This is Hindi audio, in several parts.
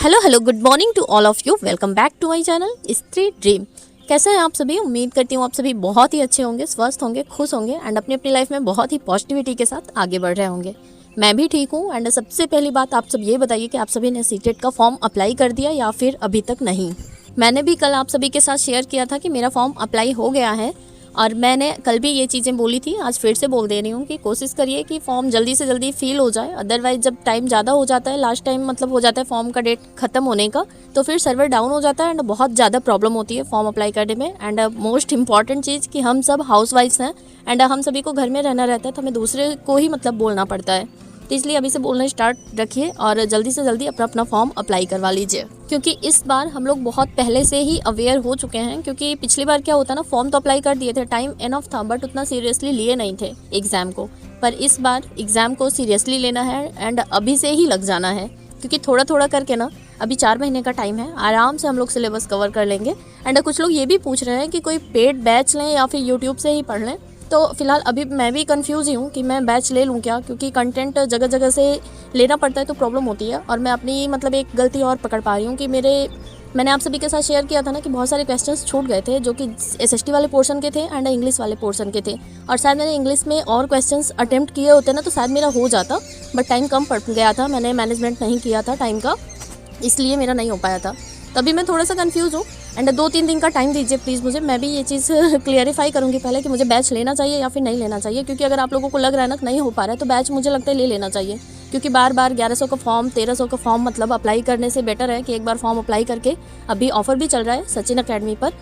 Hello good morning to all of you. Welcome back to my channel Stree dream. कैसे हैं आप सभी? उम्मीद करती हूँ आप सभी बहुत ही अच्छे होंगे, स्वस्थ होंगे, खुश होंगे एंड अपनी अपनी लाइफ में बहुत ही पॉजिटिविटी के साथ आगे बढ़ रहे होंगे। मैं भी ठीक हूँ। एंड सबसे पहली बात आप सब ये बताइए कि आप सभी ने सीटेट का फॉर्म अप्लाई कर दिया या फिर अभी तक नहीं। मैंने भी कल आप सभी के साथ शेयर किया था कि मेरा फॉर्म अप्लाई हो गया है और मैंने कल भी ये चीज़ें बोली थी, आज फिर से बोल दे रही हूँ कि कोशिश करिए कि फॉर्म जल्दी से जल्दी फिल हो जाए। अदरवाइज जब टाइम ज़्यादा हो जाता है, लास्ट टाइम मतलब हो जाता है फॉर्म का डेट ख़त्म होने का, तो फिर सर्वर डाउन हो जाता है एंड बहुत ज़्यादा प्रॉब्लम होती है फॉर्म अप्लाई करने में। एंड मोस्ट इंपॉर्टेंट चीज़ कि हम सब हाउस वाइफ्स हैं एंड हम सभी को घर में रहना रहता है, तो हमें दूसरे को ही मतलब बोलना पड़ता है। तो इसलिए अभी से बोलना स्टार्ट रखिए और जल्दी से जल्दी अपना अपना फॉर्म अप्लाई करवा लीजिए, क्योंकि इस बार हम लोग बहुत पहले से ही अवेयर हो चुके हैं। क्योंकि पिछली बार क्या होता ना, फॉर्म तो अप्लाई कर दिए थे, टाइम इनफ था, बट उतना सीरियसली लिए नहीं थे एग्ज़ाम को। पर इस बार एग्ज़ाम को सीरियसली लेना है एंड अभी से ही लग जाना है, क्योंकि थोड़ा थोड़ा करके ना अभी 4 महीने का टाइम है, आराम से हम लोग सिलेबस कवर कर लेंगे। एंड कुछ लोग ये भी पूछ रहे हैं कि कोई पेड बैच लें या फिर यूट्यूब से ही पढ़ लें। तो फिलहाल अभी मैं भी कंफ्यूज ही हूँ कि मैं बैच ले लूँ क्या, क्योंकि कंटेंट जगह जगह से लेना पड़ता है तो प्रॉब्लम होती है। और मैं अपनी मतलब एक गलती और पकड़ पा रही हूँ कि मैंने आप सभी के साथ शेयर किया था ना कि बहुत सारे क्वेश्चंस छूट गए थे जो कि एसएसटी वाले पोर्शन के थे एंड इंग्लिश वाले पोर्शन के थे। और शायद मैंने इंग्लिश में और क्वेश्चंस अटेम्प्ट किए होते ना तो शायद मेरा हो जाता, बट टाइम कम पड़ गया था, मैंने मैनेजमेंट नहीं किया था टाइम का, इसलिए मेरा नहीं हो पाया था। तभी मैं थोड़ा सा कंफ्यूज हूँ एंड 2-3 दिन का टाइम दीजिए प्लीज़ मुझे। मैं भी ये चीज़ क्लियरिफाई करूँगी पहले कि मुझे बैच लेना चाहिए या फिर नहीं लेना चाहिए। क्योंकि अगर आप लोगों को लग रहा है ना नहीं हो पा रहा है तो बैच मुझे लगता है ले लेना चाहिए, क्योंकि बार बार 1100 का फॉर्म 1300 का फॉर्म मतलब अप्लाई करने से बेटर है कि एक बार फॉर्म अप्लाई करके, अभी ऑफर भी चल रहा है सचिन अकेडमी पर।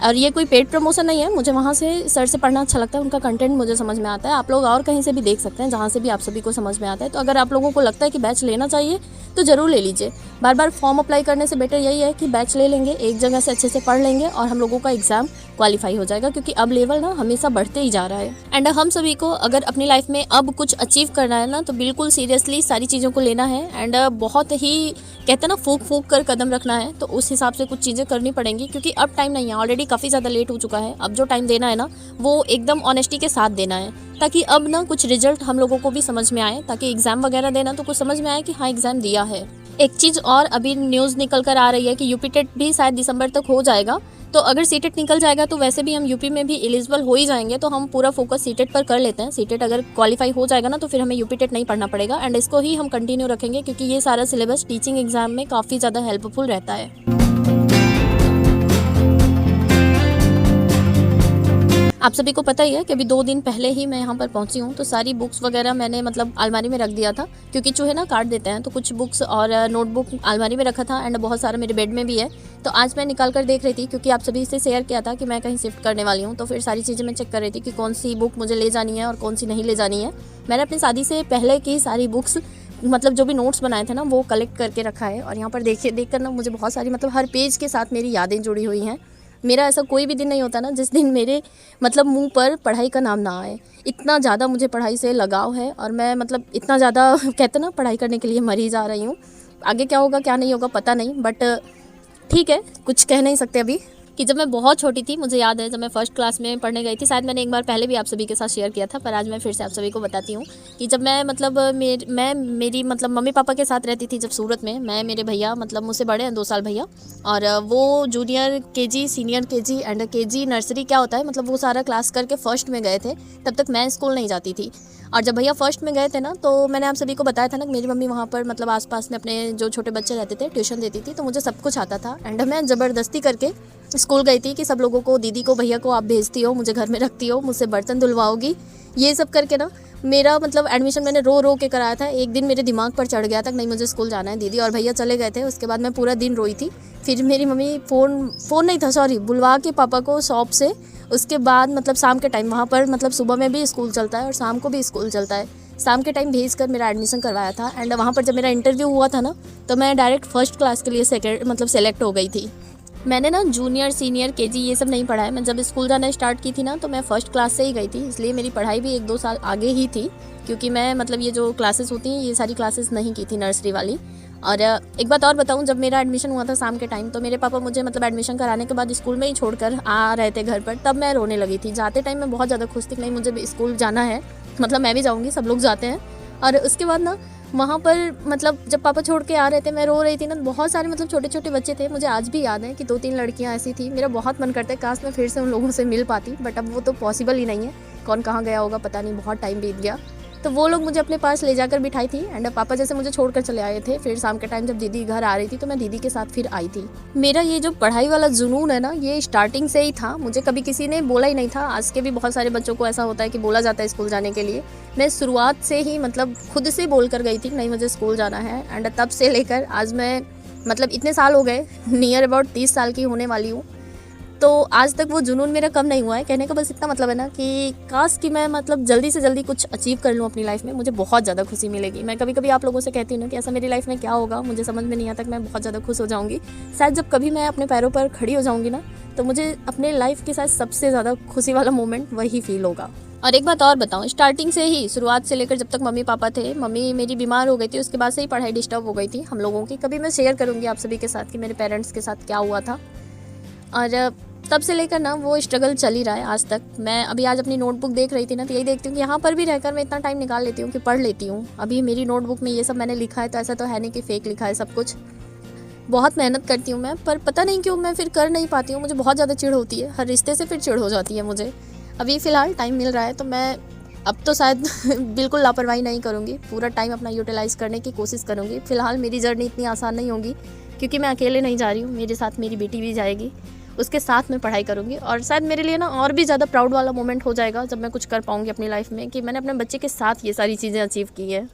और ये कोई पेड प्रमोशन नहीं है, मुझे वहाँ से सर से पढ़ना अच्छा लगता है, उनका कंटेंट मुझे समझ में आता है। आप लोग और कहीं से भी देख सकते हैं, जहाँ से भी आप सभी को समझ में आता है। तो अगर आप लोगों को लगता है कि बैच लेना चाहिए तो ज़रूर ले लीजिए। बार बार फॉर्म अप्लाई करने से बेटर यही है कि बैच ले लेंगे, एक जगह से अच्छे से पढ़ लेंगे और हम लोगों का एग्ज़ाम क्वालिफाई हो जाएगा। क्योंकि अब लेवल ना हमेशा बढ़ते ही जा रहा है एंड हम सभी को अगर अपनी लाइफ में अब कुछ अचीव करना है ना तो बिल्कुल सीरियसली सारी चीज़ों को लेना है एंड बहुत ही कहते हैं ना फूक फूक कर कदम रखना है। तो उस हिसाब से कुछ चीज़ें करनी पड़ेंगी, क्योंकि अब टाइम नहीं है, ऑलरेडी काफ़ी ज़्यादा लेट हो चुका है। अब जो टाइम देना है ना वो एकदम ऑनेस्टी के साथ देना है, ताकि अब ना कुछ रिजल्ट हम लोगों को भी समझ में आए, ताकि एग्ज़ाम वगैरह देना तो कुछ समझ में आए कि हाँ एग्ज़ाम दिया है। एक चीज़ और अभी न्यूज़ निकल कर आ रही है कि यूपी टेट भी शायद दिसंबर तक हो जाएगा। तो अगर सीटेट निकल जाएगा तो वैसे भी हम यूपी में भी एलिजिबल हो ही जाएंगे, तो हम पूरा फोकस सीटेट पर कर लेते हैं। सीटेट अगर क्वालिफाई हो जाएगा ना तो फिर हमें यूपी टेट नहीं पढ़ना पड़ेगा एंड इसको ही हम कंटिन्यू रखेंगे, क्योंकि ये सारा सिलेबस टीचिंग एग्जाम में काफ़ी ज़्यादा हेल्पफुल रहता है। आप सभी को पता ही है कि अभी 2 दिन पहले ही मैं यहाँ पर पहुँची हूँ, तो सारी बुक्स वगैरह मैंने मतलब अलमारी में रख दिया था, क्योंकि चूहे ना काट देते हैं। तो कुछ बुक्स और नोटबुक अलमारी में रखा था एंड बहुत सारा मेरे बेड में भी है। तो आज मैं निकाल कर देख रही थी, क्योंकि आप सभी से शेयर किया था कि मैं कहीं शिफ्ट करने वाली हूँ, तो फिर सारी चीज़ें मैं चेक कर रही थी कि कौन सी बुक मुझे ले जानी है और कौन सी नहीं ले जानी है। मैंने अपनी शादी से पहले की सारी बुक्स मतलब जो भी नोट्स बनाए थे ना वो कलेक्ट करके रखा है। और यहाँ पर देखिए देख कर ना मुझे बहुत सारी मतलब हर पेज के साथ मेरी यादें जुड़ी हुई हैं। मेरा ऐसा कोई भी दिन नहीं होता ना जिस दिन मेरे मतलब मुंह पर पढ़ाई का नाम ना आए। इतना ज़्यादा मुझे पढ़ाई से लगाव है और मैं मतलब इतना ज़्यादा कहते ना पढ़ाई करने के लिए मरी जा रही हूँ। आगे क्या होगा क्या नहीं होगा पता नहीं, बट ठीक है, कुछ कह नहीं सकते अभी। कि जब मैं बहुत छोटी थी, मुझे याद है जब मैं फर्स्ट क्लास में पढ़ने गई थी, शायद मैंने एक बार पहले भी आप सभी के साथ शेयर किया था, पर आज मैं फिर से आप सभी को बताती हूँ कि जब मैं मतलब मेरी मतलब मम्मी पापा के साथ रहती थी जब सूरत में। मैं मेरे भैया मतलब मुझसे बड़े हैं 2 साल भैया, और वो junior KG senior KG and KG nursery क्या होता है मतलब वो सारा क्लास करके फर्स्ट में गए थे। तब तक मैं स्कूल नहीं जाती थी। और जब भैया फर्स्ट में गए थे ना तो मैंने आप सभी को बताया था ना कि मेरी मम्मी वहाँ पर मतलब आसपास में अपने जो छोटे बच्चे रहते थे ट्यूशन देती थी, तो मुझे सब कुछ आता था एंड मैं ज़बरदस्ती करके स्कूल गई थी कि सब लोगों को, दीदी को भैया को आप भेजती हो, मुझे घर में रखती हो, मुझसे बर्तन धुलवाओगी, ये सब करके ना मेरा मतलब एडमिशन मैंने रो रो के कराया था। एक दिन मेरे दिमाग पर चढ़ गया था नहीं मुझे स्कूल जाना है। दीदी और भैया चले गए थे, उसके बाद मैं पूरा दिन रोई थी। फिर मेरी मम्मी फ़ोन नहीं था सॉरी बुलवा के पापा को शॉप से, उसके बाद मतलब शाम के टाइम वहाँ पर मतलब सुबह में भी स्कूल चलता है और शाम को भी स्कूल चलता है, शाम के टाइम भेज कर मेरा एडमिशन करवाया था। एंड वहाँ पर जब मेरा इंटरव्यू हुआ था ना तो मैं डायरेक्ट फर्स्ट क्लास के लिए सेलेक्ट हो गई थी। मैंने ना जूनियर सीनियर केजी ये सब नहीं पढ़ा है। मैं जब स्कूल जाना स्टार्ट की थी ना तो मैं फर्स्ट क्लास से ही गई थी, इसलिए मेरी पढ़ाई भी 1-2 साल आगे ही थी, क्योंकि मैं मतलब ये जो क्लासेस होती हैं ये सारी क्लासेस नहीं की थी नर्सरी वाली। और एक बात और बताऊं, जब मेरा एडमिशन हुआ था शाम के टाइम तो मेरे पापा मुझे मतलब एडमिशन कराने के बाद स्कूल में ही छोड़कर आ रहे थे घर पर, तब मैं रोने लगी थी। जाते टाइम मैं बहुत ज़्यादा खुश थी, नहीं मुझे स्कूल जाना है, मतलब मैं भी जाऊँगी, सब लोग जाते हैं। और उसके बाद ना वहाँ पर मतलब जब पापा छोड़ के आ रहे थे, मैं रो रही थी ना, बहुत सारे मतलब छोटे छोटे बच्चे थे। मुझे आज भी याद है कि 2-3 लड़कियाँ ऐसी थी। मेरा बहुत मन करता है काश मैं फिर से उन लोगों से मिल पाती, बट अब वो तो पॉसिबल ही नहीं है। कौन कहाँ गया होगा पता नहीं, बहुत टाइम बीत गया। तो वो लोग मुझे अपने पास ले जाकर बिठाई थी एंड पापा जैसे मुझे छोड़कर चले आए थे। फिर शाम के टाइम जब दीदी घर आ रही थी तो मैं दीदी के साथ फिर आई थी। मेरा ये जो पढ़ाई वाला जुनून है ना, ये स्टार्टिंग से ही था। मुझे कभी किसी ने बोला ही नहीं था। आज के भी बहुत सारे बच्चों को ऐसा होता है कि बोला जाता है स्कूल जाने के लिए। मैं शुरुआत से ही मतलब खुद से बोल कर गई थी नहीं मुझे स्कूल जाना है। एंड तब से लेकर आज मैं मतलब इतने साल हो गए, नियर अबाउट 30 साल की होने वाली हूँ, तो आज तक वो जुनून मेरा कम नहीं हुआ है। कहने का बस इतना मतलब है ना कि काश कि मैं मतलब जल्दी से जल्दी कुछ अचीव कर लूँ अपनी लाइफ में, मुझे बहुत ज़्यादा खुशी मिलेगी। मैं कभी कभी आप लोगों से कहती हूँ ना कि ऐसा मेरी लाइफ में क्या होगा, मुझे समझ में नहीं आता कि मैं बहुत ज़्यादा खुश हो जाऊँगी। शायद जब कभी मैं अपने पैरों पर खड़ी हो जाऊँगी ना, तो मुझे अपने लाइफ के साथ सबसे ज़्यादा खुशी वाला मोमेंट वही फील होगा। और एक बात और बताऊँ, स्टार्टिंग से ही, शुरुआत से लेकर जब तक मम्मी पापा थे, मम्मी मेरी बीमार हो गई थी, उसके बाद से ही पढ़ाई डिस्टर्ब हो गई थी हम लोगों की। कभी मैं शेयर करूँगी आप सभी के साथ कि मेरे पेरेंट्स के साथ क्या हुआ था। और तब से लेकर ना वो स्ट्रगल चल ही रहा है आज तक। मैं अभी आज अपनी नोटबुक देख रही थी ना, तो यही देखती हूँ कि यहाँ पर भी रहकर मैं इतना टाइम निकाल लेती हूँ कि पढ़ लेती हूँ। अभी मेरी नोटबुक में ये सब मैंने लिखा है, तो ऐसा तो है नहीं कि फेक लिखा है सब कुछ। बहुत मेहनत करती हूँ मैं, पर पता नहीं क्यों मैं फिर कर नहीं पाती हूँ। मुझे बहुत ज़्यादा चिढ़ होती है, हर रिश्ते से फिर चिढ़ हो जाती है मुझे। अभी फ़िलहाल टाइम मिल रहा है तो मैं अब तो शायद बिल्कुल लापरवाही नहीं करूँगी, पूरा टाइम अपना यूटिलाइज़ करने की कोशिश करूँगी। फ़िलहाल मेरी जर्नी इतनी आसान नहीं होगी, क्योंकि मैं अकेले नहीं जा रही हूँ, मेरे साथ मेरी बेटी भी जाएगी, उसके साथ मैं पढ़ाई करूँगी। और शायद मेरे लिए ना और भी ज़्यादा प्राउड वाला मोमेंट हो जाएगा जब मैं कुछ कर पाऊँगी अपनी लाइफ में, कि मैंने अपने बच्चे के साथ ये सारी चीज़ें अचीव की है।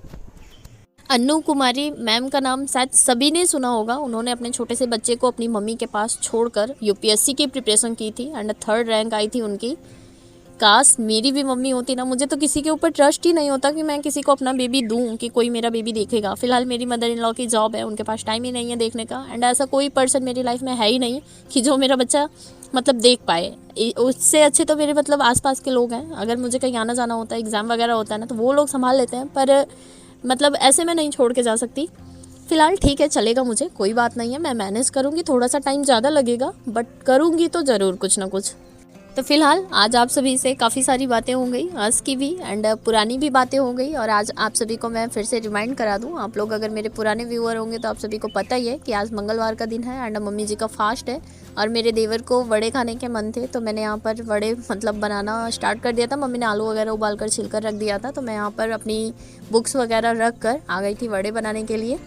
अन्नू कुमारी मैम का नाम शायद सभी ने सुना होगा। उन्होंने अपने छोटे से बच्चे को अपनी मम्मी के पास छोड़कर यूपीएससी की प्रिपरेशन की थी एंड 3rd रैंक आई थी उनकी। काश मेरी भी मम्मी होती ना। मुझे तो किसी के ऊपर ट्रस्ट ही नहीं होता कि मैं किसी को अपना बेबी दूं, कि कोई मेरा बेबी देखेगा। फिलहाल मेरी मदर इन लॉ की जॉब है, उनके पास टाइम ही नहीं है देखने का। एंड ऐसा कोई पर्सन मेरी लाइफ में है ही नहीं कि जो मेरा बच्चा मतलब देख पाए। उससे अच्छे तो मेरे मतलब आसपास के लोग हैं। अगर मुझे कहीं आना जाना होता है, एग्ज़ाम वगैरह होता है ना, तो वो लोग संभाल लेते हैं, पर मतलब ऐसे मैं नहीं छोड़ के जा सकती। फ़िलहाल ठीक है, चलेगा, मुझे कोई बात नहीं है, मैं मैनेज करूँगी। थोड़ा सा टाइम ज़्यादा लगेगा, बट करूँगी तो ज़रूर कुछ ना कुछ। तो फिलहाल आज आप सभी से काफ़ी सारी बातें हो गई, आज की भी एंड पुरानी भी बातें हो गई। और आज आप सभी को मैं फिर से रिमाइंड करा दूं, आप लोग अगर मेरे पुराने व्यूअर होंगे तो आप सभी को पता ही है कि आज मंगलवार का दिन है एंड मम्मी जी का फास्ट है। और मेरे देवर को वड़े खाने के मन थे, तो मैंने यहाँ पर वड़े मतलब बनाना स्टार्ट कर दिया था। मम्मी ने आलू वगैरह उबाल कर छिलकर रख दिया था, तो मैं यहाँ पर अपनी बुक्स वगैरह रख कर आ गई थी वड़े बनाने के लिए।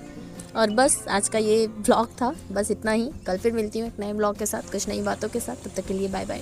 और बस आज का ये ब्लॉग था, बस इतना ही। कल फिर मिलती हूँ एक नए ब्लॉग के साथ, कुछ नई बातों के साथ। तब तक के लिए बाय बाय।